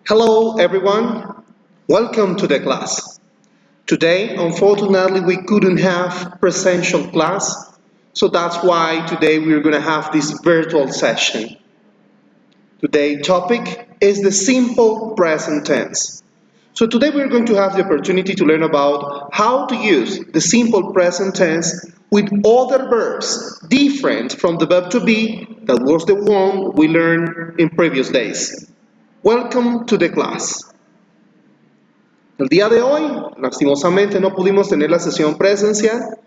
Hello everyone, welcome to the class. Today, unfortunately, we couldn't have presential class, so that's why today we're going to have this virtual session. Today's topic is the simple present tense. So today we're going to have the opportunity to learn about how to use the simple present tense with other verbs different from the verb to be that was the one we learned in previous days. Welcome to the class. El día de hoy, lastimosamente, no pudimos tener la sesión presencial.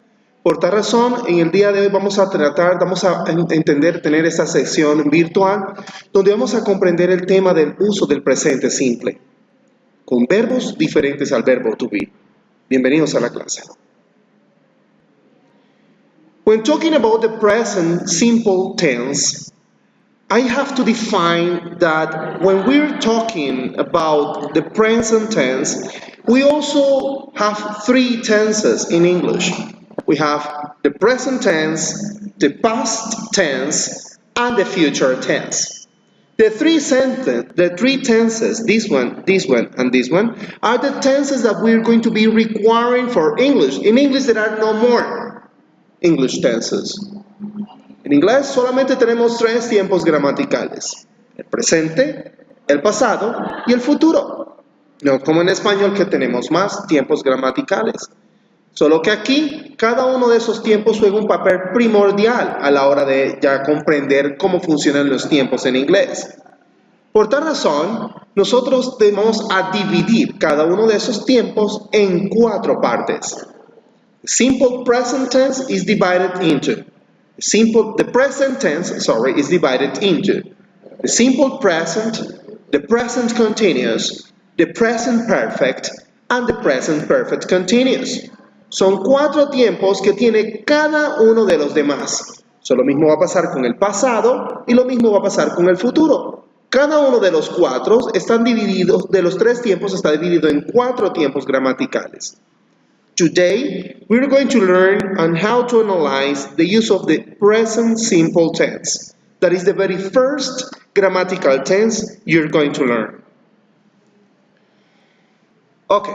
Por tal razón, en el día de hoy vamos a entender, tener esta sesión virtual, donde vamos a comprender el tema del uso del presente simple, con verbos diferentes al verbo to be. Bienvenidos a la clase. When talking about the present simple tense, I have to define that when we're talking about the present tense, we also have three tenses in English. We have the present tense, the past tense, and the future tense. The three tenses, this one, and this one, are the tenses that we're going to be requiring for English. In English, there are no more English tenses. En inglés solamente tenemos tres tiempos gramaticales: el presente, el pasado y el futuro. No como en español que tenemos más tiempos gramaticales. Solo que aquí cada uno de esos tiempos juega un papel primordial a la hora de ya comprender cómo funcionan los tiempos en inglés. Por tal razón, nosotros vamos a dividir cada uno de esos tiempos en cuatro partes. Simple present tense is divided into the present tense, is divided into the simple present, the present continuous, the present perfect, and the present perfect continuous. Son cuatro tiempos que tiene cada uno de los demás. So, lo mismo va a pasar con el pasado y lo mismo va a pasar con el futuro. Cada uno de los de los tres tiempos está dividido en cuatro tiempos gramaticales. Today, we're going to learn on how to analyze the use of the present simple tense. That is the very first grammatical tense you're going to learn. Okay,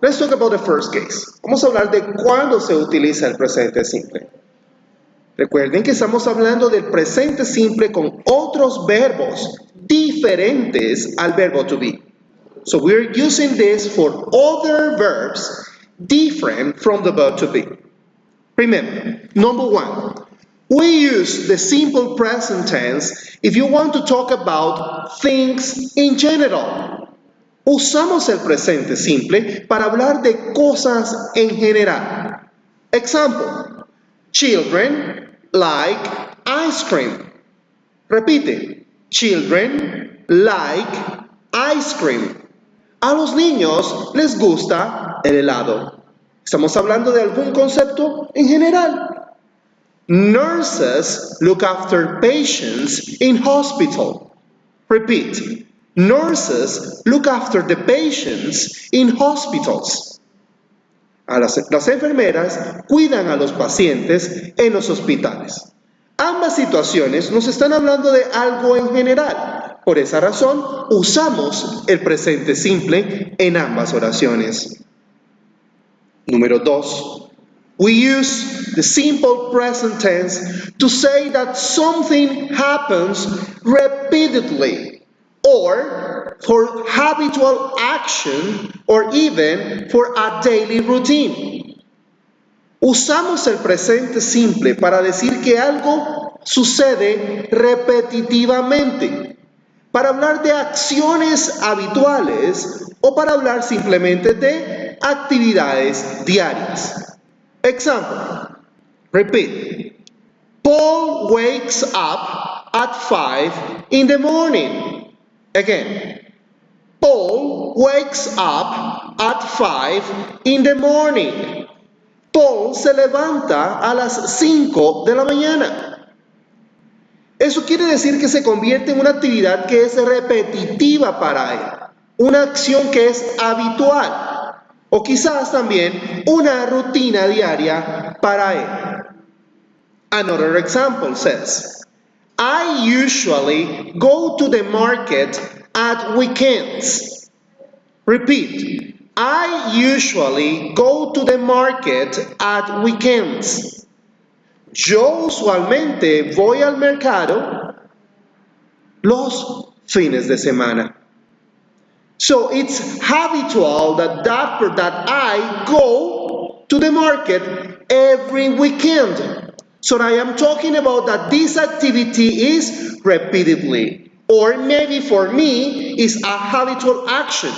let's talk about the first case. Vamos a hablar de cuándo se utiliza el presente simple. Recuerden que estamos hablando del presente simple con otros verbos diferentes al verbo to be. So we're using this for other verbs different from the verb to be. Remember, number one, we use the simple present tense if you want to talk about things in general. Usamos el presente simple para hablar de cosas en general. Example, children like ice cream. Repite, children like ice cream. A los niños les gusta el helado. Estamos hablando de algún concepto en general. Nurses look after patients in hospital. Repeat. Nurses look after the patients in hospitals. Las enfermeras cuidan a los pacientes en los hospitales. Ambas situaciones nos están hablando de algo en general. Por esa razón, usamos el presente simple en ambas oraciones. Número 2. We use the simple present tense to say that something happens repeatedly or for habitual action or even for a daily routine. Usamos el presente simple para decir que algo sucede repetitivamente, para hablar de acciones habituales o para hablar simplemente de actividades diarias. Example, repeat. Paul wakes up at 5 in the morning. Again, Paul wakes up at 5 in the morning. Paul se levanta a las 5 de la mañana. Eso quiere decir que se convierte en una actividad que es repetitiva para él, una acción que es habitual, o quizás también una rutina diaria para él. Another example says, I usually go to the market at weekends. Repeat. I usually go to the market at weekends. Yo usualmente voy al mercado los fines de semana. So it's habitual that I go to the market every weekend. So I am talking about that this activity is repeatedly, or maybe for me is a habitual action,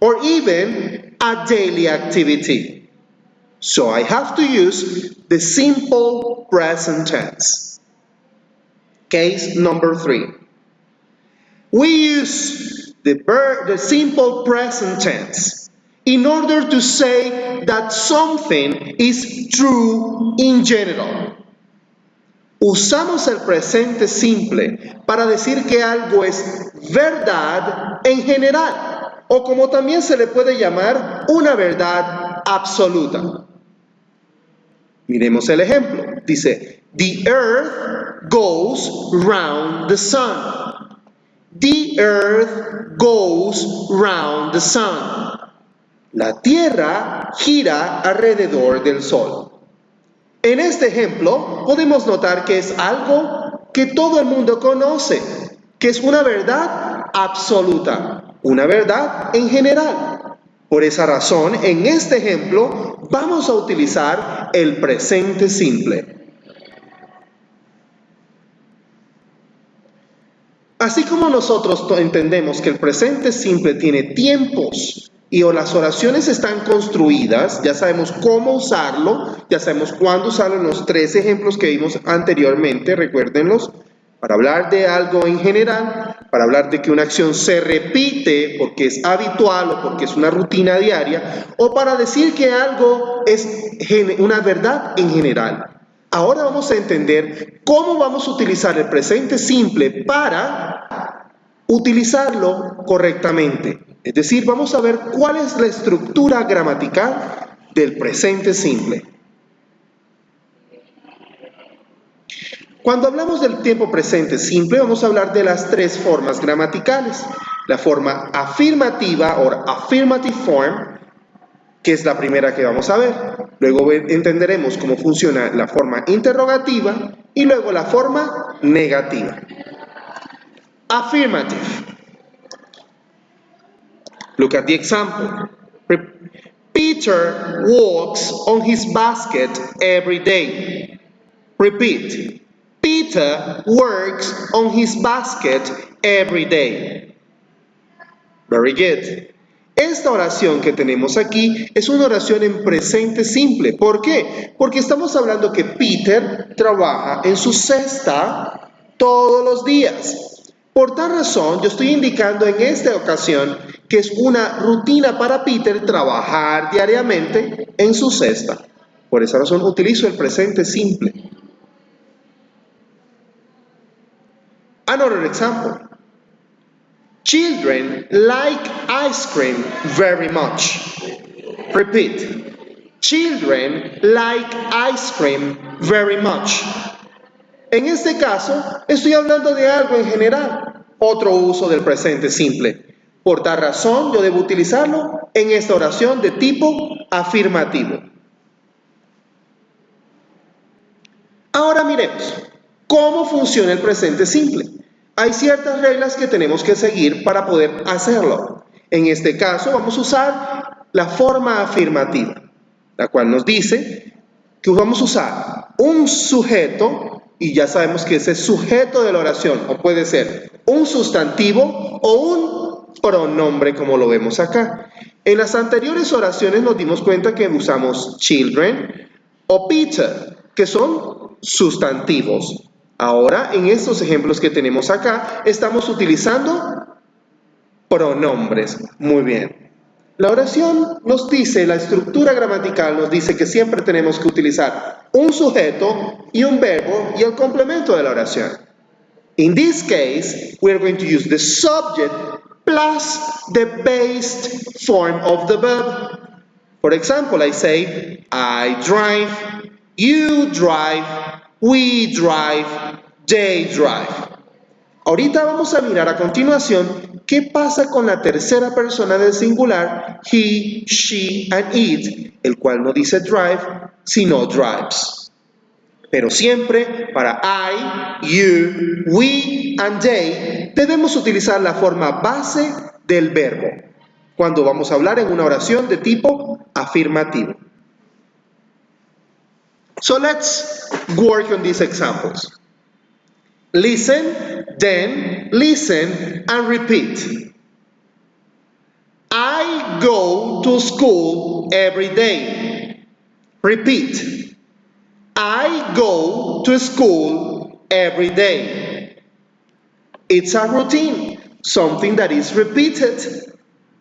or even a daily activity. So I have to use the simple present tense. Case number 3. We use the simple present tense in order to say that something is true in general. Usamos el presente simple para decir que algo es verdad en general, o como también se le puede llamar una verdad absoluta. Miremos el ejemplo. Dice, the earth goes round the sun. The earth goes round the sun. La tierra gira alrededor del sol. En este ejemplo podemos notar que es algo que todo el mundo conoce, que es una verdad absoluta, una verdad en general. Por esa razón, en este ejemplo vamos a utilizar el presente simple. Así como nosotros entendemos que el presente simple tiene tiempos y o las oraciones están construidas, ya sabemos cómo usarlo, ya sabemos cuándo usarlo en los 3 ejemplos que vimos anteriormente, recuérdenlos, para hablar de algo en general, para hablar de que una acción se repite porque es habitual o porque es una rutina diaria, o para decir que algo es una verdad en general. Ahora vamos a entender cómo vamos a utilizar el presente simple para utilizarlo correctamente. Es decir, vamos a ver cuál es la estructura gramatical del presente simple. Cuando hablamos del tiempo presente simple, vamos a hablar de las 3 formas gramaticales. La forma afirmativa o affirmative form, que es la primera que vamos a ver. Luego entenderemos cómo funciona la forma interrogativa y luego la forma negativa. Affirmative. Look at the example. Peter walks on his basket every day. Repeat. Peter works on his basket every day. Very good. Esta oración que tenemos aquí es una oración en presente simple. ¿Por qué? Porque estamos hablando que Peter trabaja en su cesta todos los días. Por tal razón, yo estoy indicando en esta ocasión que es una rutina para Peter trabajar diariamente en su cesta. Por esa razón utilizo el presente simple. Another example. Children like ice cream very much. Repeat. Children like ice cream very much. En este caso, estoy hablando de algo en general. Otro uso del presente simple. Por tal razón, yo debo utilizarlo en esta oración de tipo afirmativo. Ahora miremos cómo funciona el presente simple. Hay ciertas reglas que tenemos que seguir para poder hacerlo. En este caso vamos a usar la forma afirmativa, la cual nos dice que vamos a usar un sujeto, y ya sabemos que ese sujeto de la oración o puede ser un sustantivo o un pronombre como lo vemos acá. En las anteriores oraciones nos dimos cuenta que usamos children o Peter, que son sustantivos. Ahora, en estos ejemplos que tenemos acá, estamos utilizando pronombres. Muy bien. La oración nos dice, la estructura gramatical nos dice que siempre tenemos que utilizar un sujeto y un verbo y el complemento de la oración. In this case, we are going to use the subject plus the based form of the verb. For example, I say, I drive, you drive, we drive, they drive. Ahorita vamos a mirar a continuación qué pasa con la tercera persona del singular, he, she, and it, el cual no dice drive, sino drives. Pero siempre para I, you, we, and they debemos utilizar la forma base del verbo cuando vamos a hablar en una oración de tipo afirmativo. So let's work on these examples. Listen, then listen and repeat. I go to school every day. Repeat. I go to school every day. It's a routine, something that is repeated.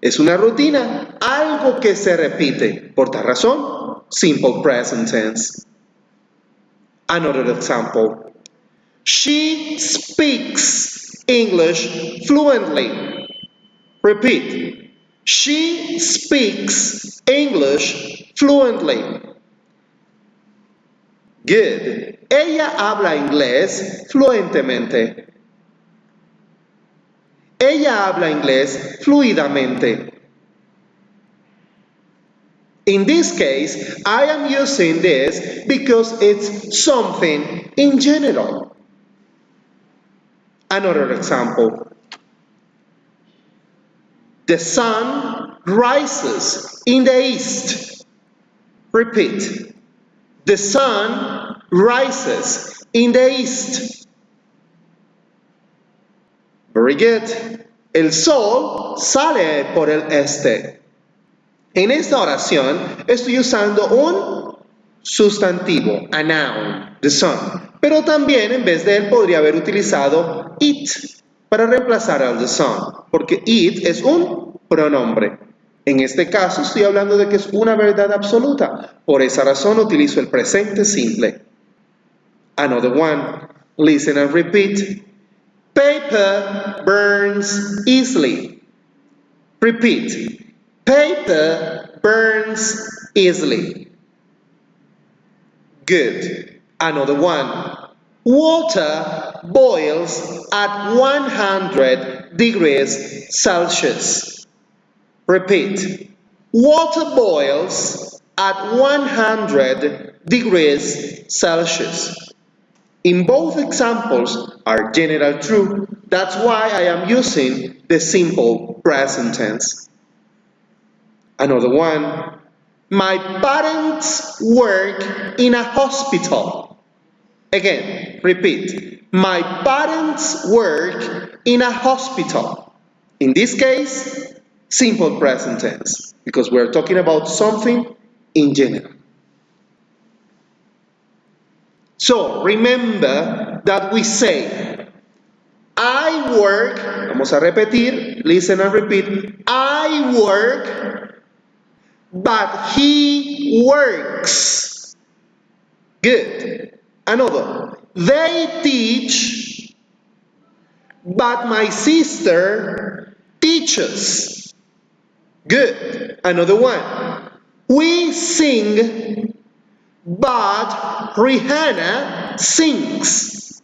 Es una rutina, algo que se repite. Por tal razón, simple present tense. Another example. She speaks English fluently. Repeat. She speaks English fluently. Good. Ella habla inglés fluentemente. Ella habla inglés fluidamente. In this case, I am using this because it's something in general. Another example. The sun rises in the east. Repeat. The sun rises in the east. Very good. El sol sale por el este. En esta oración estoy usando un sustantivo, a noun, the sun. Pero también en vez de él podría haber utilizado it para reemplazar al the sun, porque it es un pronombre. En este caso estoy hablando de que es una verdad absoluta. Por esa razón utilizo el presente simple. Another one. Listen and repeat. Paper burns easily. Repeat. Paper burns easily. Good. Another one. Water boils at 100 degrees Celsius. Repeat. Water boils at 100 degrees Celsius. In both examples are general true. That's why I am using the simple present tense. Another one. My parents work in a hospital. Again, repeat. My parents work in a hospital. In this case, simple present tense, because we're talking about something in general. So, remember that we say, I work, vamos a repetir, listen and repeat, I work, but he works. Good. Another, they teach, but my sister teaches. Good. Another one, we sing, but Rihanna sings.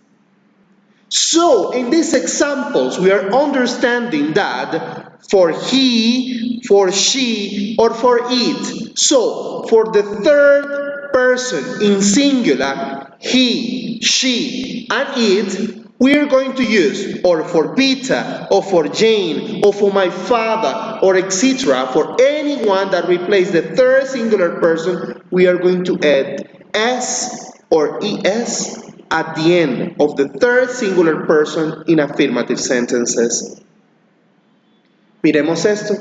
So, in these examples, we are understanding that for he, for she, or for it. So, for the third person in singular, he, she, and it, we are going to use, or for Peter, or for Jane, or for my father, or etc. For anyone that replaces the third singular person, we are going to add s or es at the end of the third singular person in affirmative sentences. Miremos esto.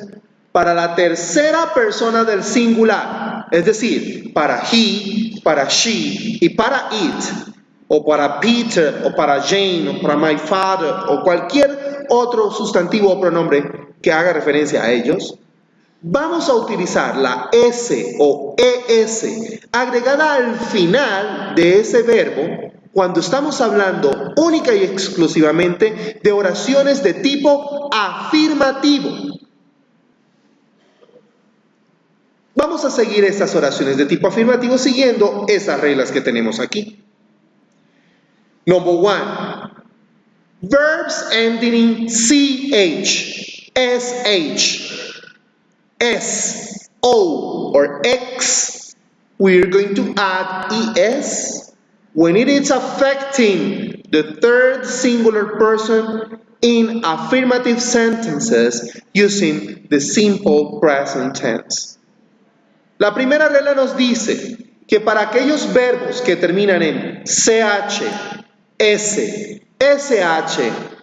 Para la tercera persona del singular, es decir, para he, para she y para it, o para Peter, o para Jane, o para my father, o cualquier otro sustantivo o pronombre que haga referencia a ellos, vamos a utilizar la S o ES agregada al final de ese verbo cuando estamos hablando única y exclusivamente de oraciones de tipo afirmativo. Vamos a seguir estas oraciones de tipo afirmativo siguiendo esas reglas que tenemos aquí. Number one, Verbs ending in ch, sh, s, o, or x, we're going to add es when it is affecting the third singular person in affirmative sentences using the simple present tense. La primera regla nos dice que para aquellos verbos que terminan en ch, s, sh,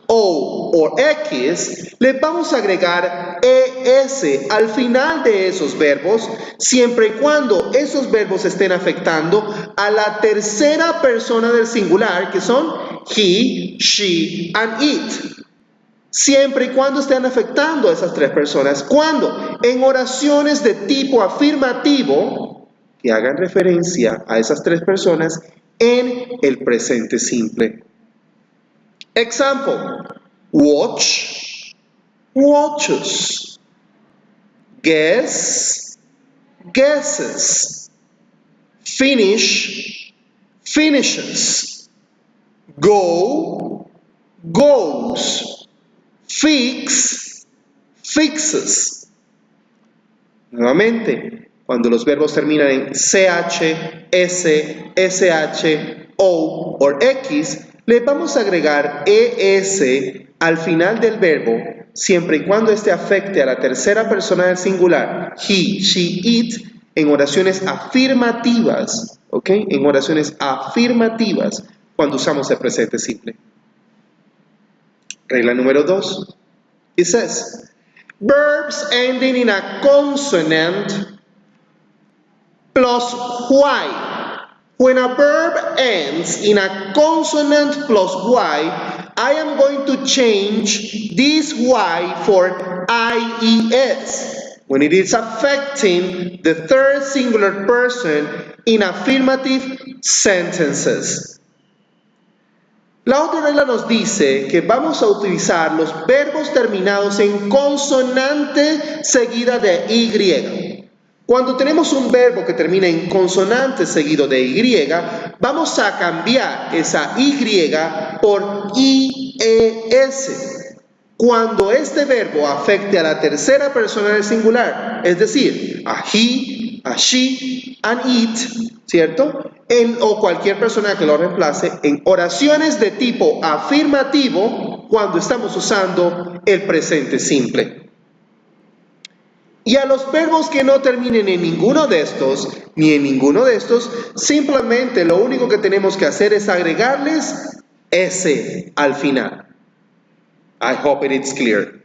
o x, le vamos a agregar es al final de esos verbos, siempre y cuando esos verbos estén afectando a la tercera persona del singular, que son he, she, and it. Siempre y cuando estén afectando a esas tres personas. ¿Cuándo? En oraciones de tipo afirmativo que hagan referencia a esas tres personas en el presente simple. Example: watch, watches. Guess, guesses. Finish, finishes. Go, goes. Fix, fixes. Nuevamente, cuando los verbos terminan en ch, s, sh, o o x, le vamos a agregar es al final del verbo, siempre y cuando este afecte a la tercera persona del singular, he, she, it, en oraciones afirmativas, ¿ok? En oraciones afirmativas, cuando usamos el presente simple. Regla número 2. It says, verbs ending in a consonant plus y. When a verb ends in a consonant plus y, I am going to change this y for ies when it is affecting the third singular person in affirmative sentences. La otra regla nos dice que vamos a utilizar los verbos terminados en consonante seguida de y. Cuando tenemos un verbo que termina en consonante seguido de y, vamos a cambiar esa y por ies. Cuando este verbo afecte a la tercera persona del singular, es decir, a he, a she, and it, ¿cierto? O cualquier persona que lo reemplace en oraciones de tipo afirmativo cuando estamos usando el presente simple. Y a los verbos que no terminen en ninguno de estos, ni en ninguno de estos, simplemente lo único que tenemos que hacer es agregarles ese al final. I hope it's clear.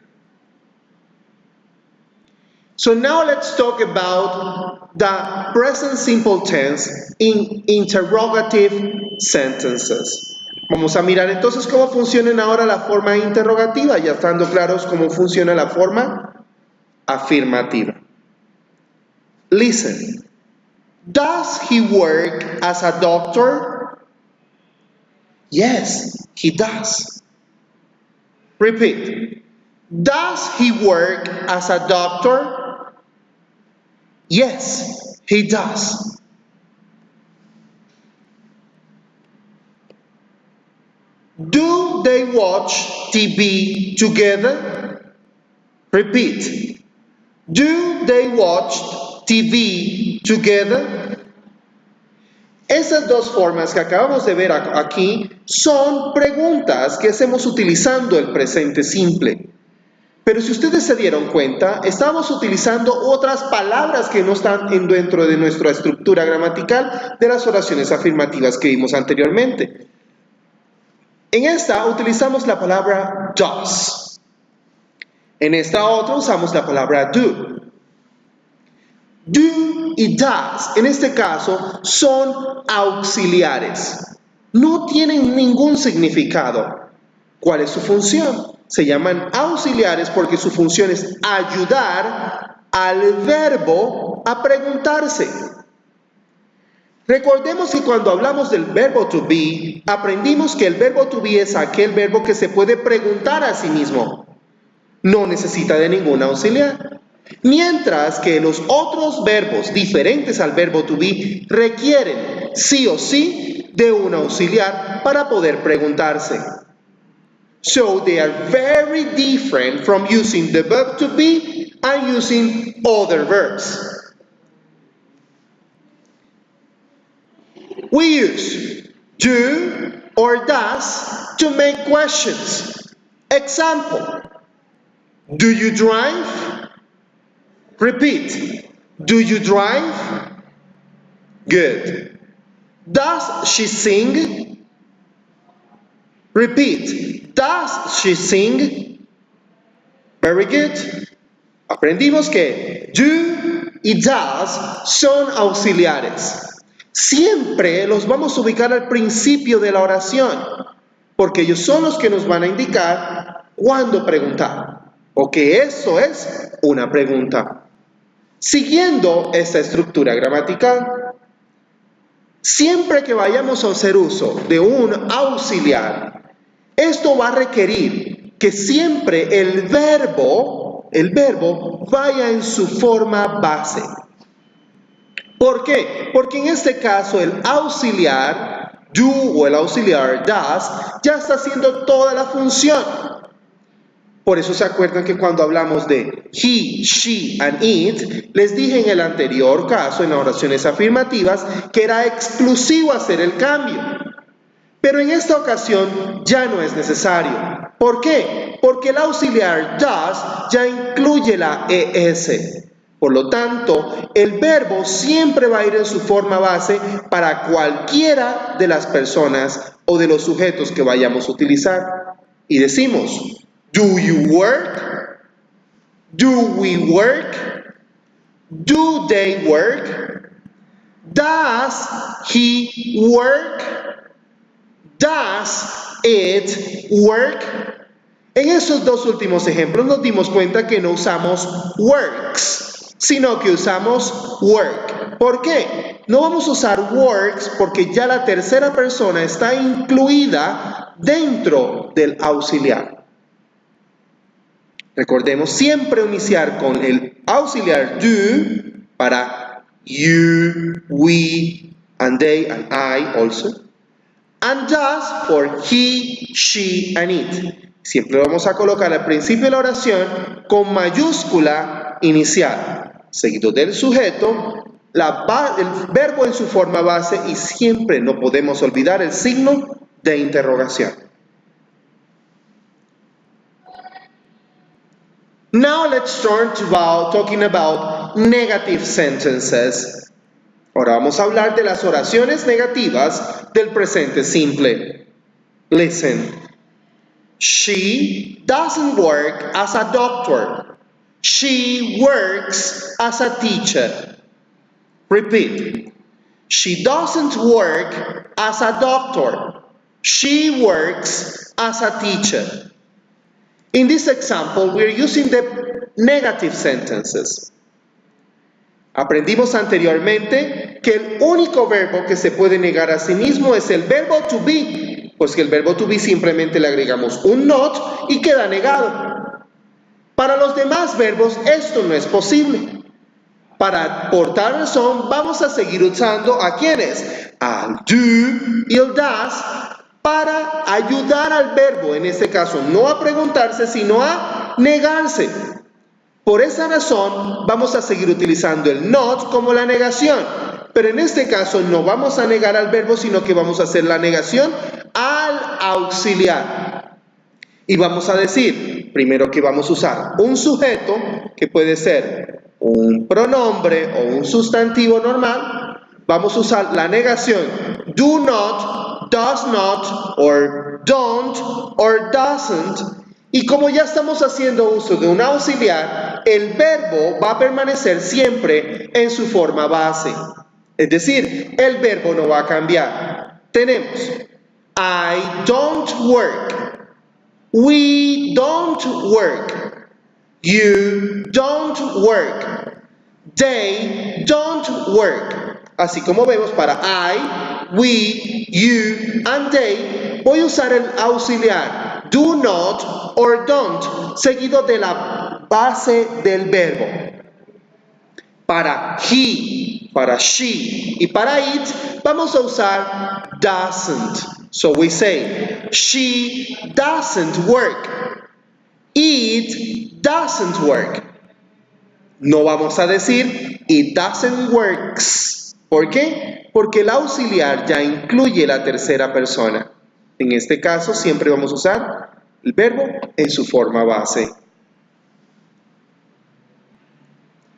So now let's talk about the present simple tense in interrogative sentences. Vamos a mirar entonces cómo funcionan ahora la forma interrogativa, ya estando claros cómo funciona la forma afirmativa. Listen. Does he work as a doctor? Yes, he does. Repeat. Does he work as a doctor? Yes, he does. Do they watch TV together? Repeat. Do they watch TV together? Esas dos formas que acabamos de ver aquí son preguntas que hacemos utilizando el presente simple. Pero si ustedes se dieron cuenta, estamos utilizando otras palabras que no están dentro de nuestra estructura gramatical de las oraciones afirmativas que vimos anteriormente. En esta utilizamos la palabra does. En esta otra usamos la palabra do. Do y does, en este caso, son auxiliares. No tienen ningún significado. ¿Cuál es su función? Se llaman auxiliares porque su función es ayudar al verbo a preguntarse. Recordemos que cuando hablamos del verbo to be, aprendimos que el verbo to be es aquel verbo que se puede preguntar a sí mismo. No necesita de ningún auxiliar. Mientras que los otros verbos diferentes al verbo to be requieren sí o sí de un auxiliar para poder preguntarse. So they are very different from using the verb to be and using other verbs. We use do or does to make questions. Example, do you drive? Repeat, do you drive? Good. Does she sing? Repeat, does she sing? Very good. Aprendimos que do y does son auxiliares. Siempre los vamos a ubicar al principio de la oración, porque ellos son los que nos van a indicar cuándo preguntar, o que eso es una pregunta. Siguiendo esta estructura gramatical, siempre que vayamos a hacer uso de un auxiliar, esto va a requerir que siempre el verbo vaya en su forma base. ¿Por qué? Porque en este caso el auxiliar do o el auxiliar does ya está haciendo toda la función. Por eso se acuerdan que cuando hablamos de he, she and it, les dije en el anterior caso, en oraciones afirmativas, que era exclusivo hacer el cambio. Pero en esta ocasión ya no es necesario. ¿Por qué? Porque el auxiliar does ya incluye la es. Por lo tanto, el verbo siempre va a ir en su forma base para cualquiera de las personas o de los sujetos que vayamos a utilizar. Y decimos, do you work? Do we work? Do they work? Does he work? Does it work? En esos dos últimos ejemplos nos dimos cuenta que no usamos works, sino que usamos work. ¿Por qué? No vamos a usar works porque ya la tercera persona está incluida dentro del auxiliar. Recordemos siempre iniciar con el auxiliar do para you, we, and they, and I also. And does for he, she, and it. Siempre vamos a colocar al principio de la oración con mayúscula inicial, seguido del sujeto, el verbo en su forma base y siempre no podemos olvidar el signo de interrogación. Now let's turn to talking about negative sentences. Ahora vamos a hablar de las oraciones negativas del presente simple. Listen. She doesn't work as a doctor. She works as a teacher. Repeat. She doesn't work as a doctor. She works as a teacher. In this example, we're using the negative sentences. Aprendimos anteriormente que el único verbo que se puede negar a sí mismo es el verbo to be, pues que el verbo to be simplemente le agregamos un not y queda negado. Para los demás verbos esto no es posible. Por tal razón vamos a seguir usando a quienes, al do y el does, para ayudar al verbo, en este caso no a preguntarse, sino a negarse. Por esa razón vamos a seguir utilizando el not como la negación, pero en este caso no vamos a negar al verbo, sino que vamos a hacer la negación al auxiliar. Y vamos a decir, primero que vamos a usar un sujeto, que puede ser un pronombre o un sustantivo normal. Vamos a usar la negación do not, does not, or don't, or doesn't. Y como ya estamos haciendo uso de un auxiliar, el verbo va a permanecer siempre en su forma base. Es decir, el verbo no va a cambiar. Tenemos I don't work. We don't work. You don't work. They don't work. Así como vemos para I, we, you, and they, voy a usar el auxiliar do not or don't, seguido de la base del verbo. Para he, para she y para it, vamos a usar doesn't. So we say, she doesn't work. It doesn't work. No vamos a decir, it doesn't works. ¿Por qué? Porque el auxiliar ya incluye la tercera persona. En este caso, siempre vamos a usar el verbo en su forma base.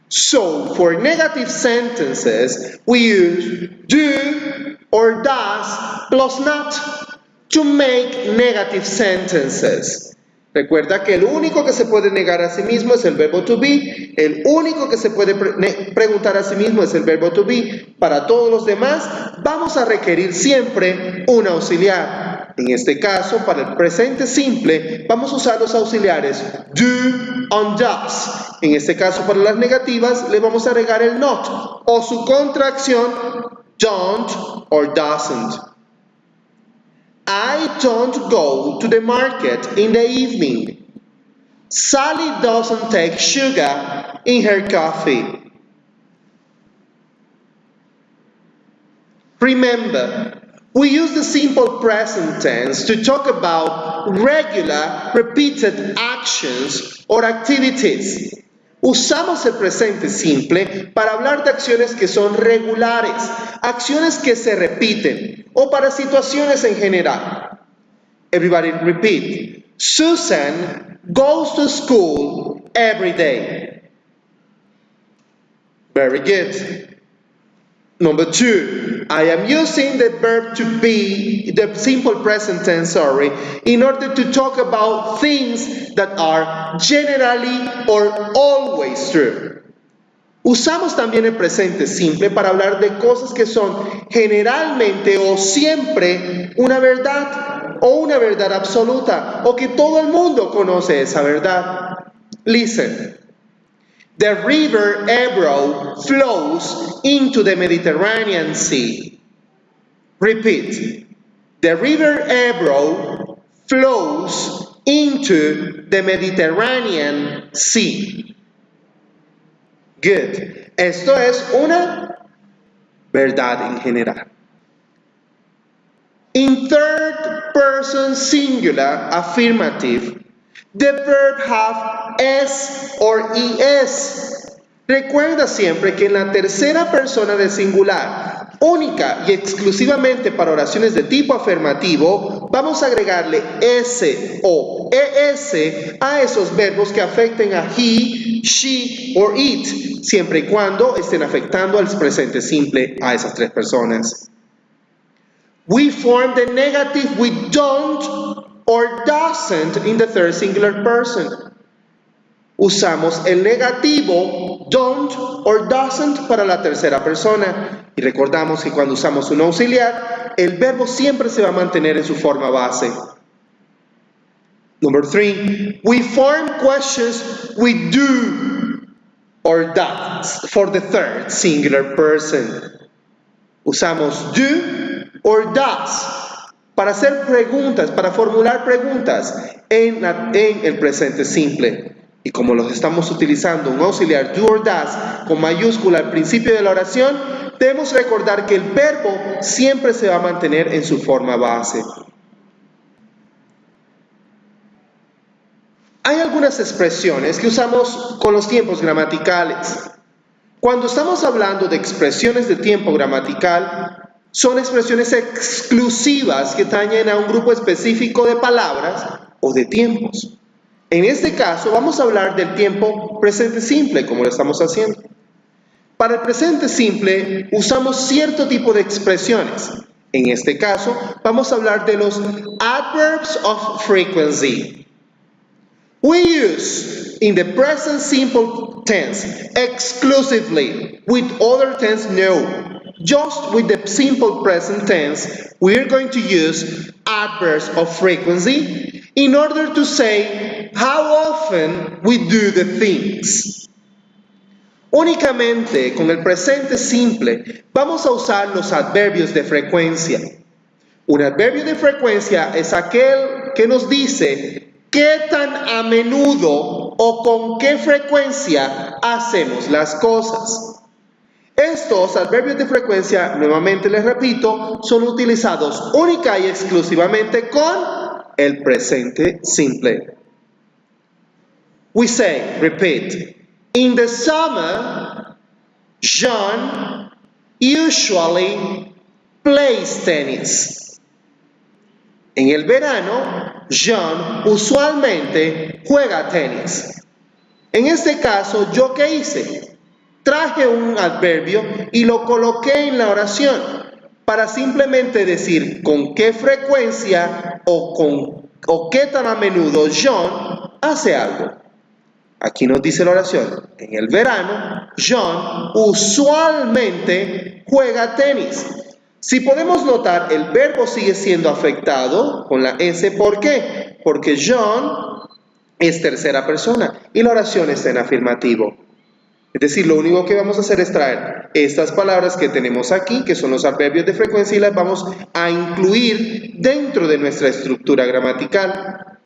So, for negative sentences, we use do or does plus not to make negative sentences. Recuerda que el único que se puede negar a sí mismo es el verbo to be, el único que se puede preguntar a sí mismo es el verbo to be. Para todos los demás, vamos a requerir siempre un auxiliar. En este caso, para el presente simple, vamos a usar los auxiliares do and does. En este caso, para las negativas, le vamos a agregar el not o su contracción don't or doesn't. I don't go to the market in the evening. Sally doesn't take sugar in her coffee. Remember, we use the simple present tense to talk about regular, repeated actions or activities. Usamos el presente simple para hablar de acciones que son regulares, acciones que se repiten o para situaciones en general. Everybody repeat. Susan goes to school every day. Very good. Number 2, I am using the verb to be, the simple present tense, in order to talk about things that are generally or always true. Usamos también el presente simple para hablar de cosas que son generalmente o siempre una verdad o una verdad absoluta o que todo el mundo conoce esa verdad. Listen. The river Ebro flows into the Mediterranean Sea. Repeat. The river Ebro flows into the Mediterranean Sea. Good. Esto es una verdad en general. In third person singular affirmative, the verb have es or es. Recuerda siempre que en la tercera persona del singular, única y exclusivamente para oraciones de tipo afirmativo, vamos a agregarle s o es a esos verbos que afecten a he, she or it, siempre y cuando estén afectando al presente simple a esas tres personas. We form the negative with don't or doesn't in the third singular person. Usamos el negativo don't or doesn't para la tercera persona. Y recordamos que cuando usamos un auxiliar, el verbo siempre se va a mantener en su forma base. Number 3, we form questions with do or does for the third singular person. Usamos do or does para hacer preguntas, para formular preguntas en el presente simple. Y como los estamos utilizando un auxiliar do or does con mayúscula al principio de la oración, debemos recordar que el verbo siempre se va a mantener en su forma base. Hay algunas expresiones que usamos con los tiempos gramaticales. Cuando estamos hablando de expresiones de tiempo gramatical, son expresiones exclusivas que atañen a un grupo específico de palabras o de tiempos. En este caso vamos a hablar del tiempo presente simple, como lo estamos haciendo. Para el presente simple usamos cierto tipo de expresiones. En este caso vamos a hablar de los adverbs of frequency. We use in the present simple tense exclusively. With other tense, no. Just with the simple present tense, we are going to use adverbs of frequency in order to say how often we do the things. Únicamente con el presente simple vamos a usar los adverbios de frecuencia. Un adverbio de frecuencia es aquel que nos dice qué tan a menudo o con qué frecuencia hacemos las cosas. Estos adverbios de frecuencia, nuevamente les repito, son utilizados única y exclusivamente con el presente simple. We say, repeat, in the summer, John usually plays tennis. En el verano, John usualmente juega tenis. En este caso, ¿yo qué hice? Traje un adverbio y lo coloqué en la oración para simplemente decir con qué frecuencia o qué tan a menudo John hace algo. Aquí nos dice la oración, en el verano, John usualmente juega tenis. Si podemos notar, el verbo sigue siendo afectado con la S. ¿Por qué? Porque John es tercera persona y la oración está en afirmativo. Es decir, lo único que vamos a hacer es traer estas palabras que tenemos aquí, que son los adverbios de frecuencia, y las vamos a incluir dentro de nuestra estructura gramatical.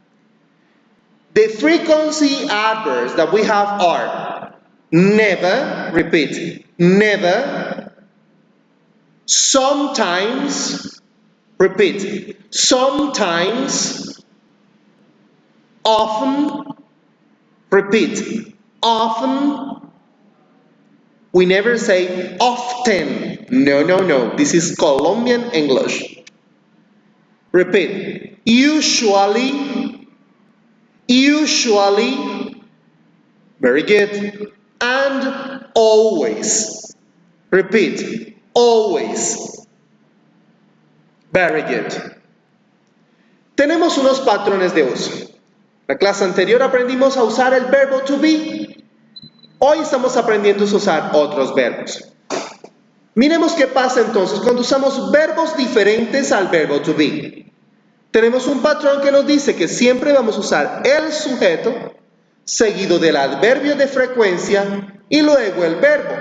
The frequency adverbs that we have are never, repeat, never, sometimes, repeat, sometimes, often, repeat, often. We never say often. No, no, no. This is Colombian English. Repeat. Usually. Usually. Very good. And always. Repeat. Always. Very good. Tenemos unos patrones de uso. La clase anterior aprendimos a usar el verbo to be. Hoy estamos aprendiendo a usar otros verbos. Miremos qué pasa entonces cuando usamos verbos diferentes al verbo to be. Tenemos un patrón que nos dice que siempre vamos a usar el sujeto seguido del adverbio de frecuencia y luego el verbo.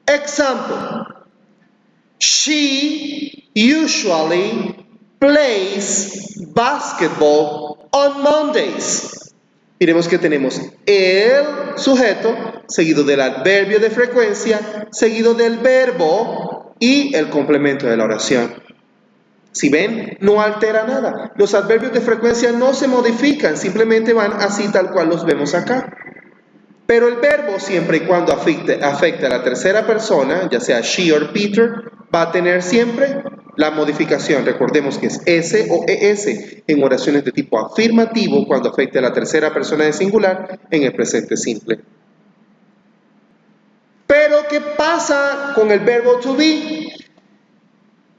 Example. She usually plays basketball on Mondays. Miremos que tenemos el sujeto, seguido del adverbio de frecuencia, seguido del verbo y el complemento de la oración. Si ven, no altera nada. Los adverbios de frecuencia no se modifican, simplemente van así tal cual los vemos acá. Pero el verbo, siempre y cuando afecte a la tercera persona, ya sea she o Peter, va a tener siempre la modificación. Recordemos que es S o ES en oraciones de tipo afirmativo cuando afecte a la tercera persona de singular en el presente simple. Pero, ¿qué pasa con el verbo to be?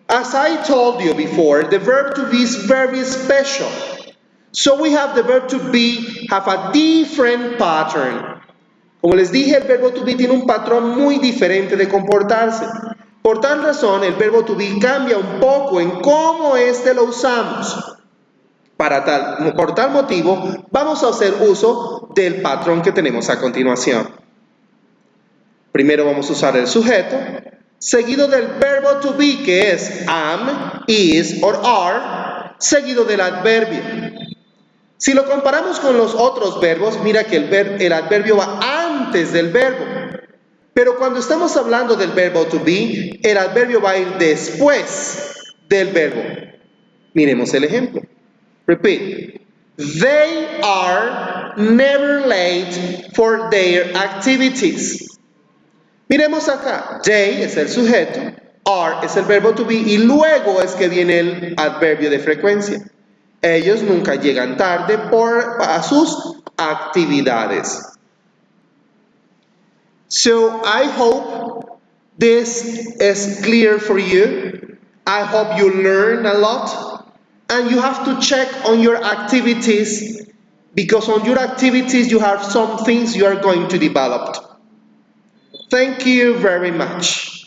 As I told you before, the verb to be is very special. So we have the verb to be have a different pattern. Como les dije, el verbo to be tiene un patrón muy diferente de comportarse. Por tal razón, el verbo to be cambia un poco en cómo lo usamos. Por tal motivo, vamos a hacer uso del patrón que tenemos a continuación. Primero vamos a usar el sujeto, seguido del verbo to be, que es am, is or are, seguido del adverbio. Si lo comparamos con los otros verbos, mira que el adverbio va antes del verbo. Pero cuando estamos hablando del verbo to be, el adverbio va a ir después del verbo. Miremos el ejemplo. Repeat. They are never late for their activities. Miremos acá. They es el sujeto, are es el verbo to be y luego es que viene el adverbio de frecuencia. Ellos nunca llegan tarde a sus actividades. So I hope this is clear for you. I hope you learn a lot and you have to check on your activities because on your activities you have some things you are going to develop. Thank you very much.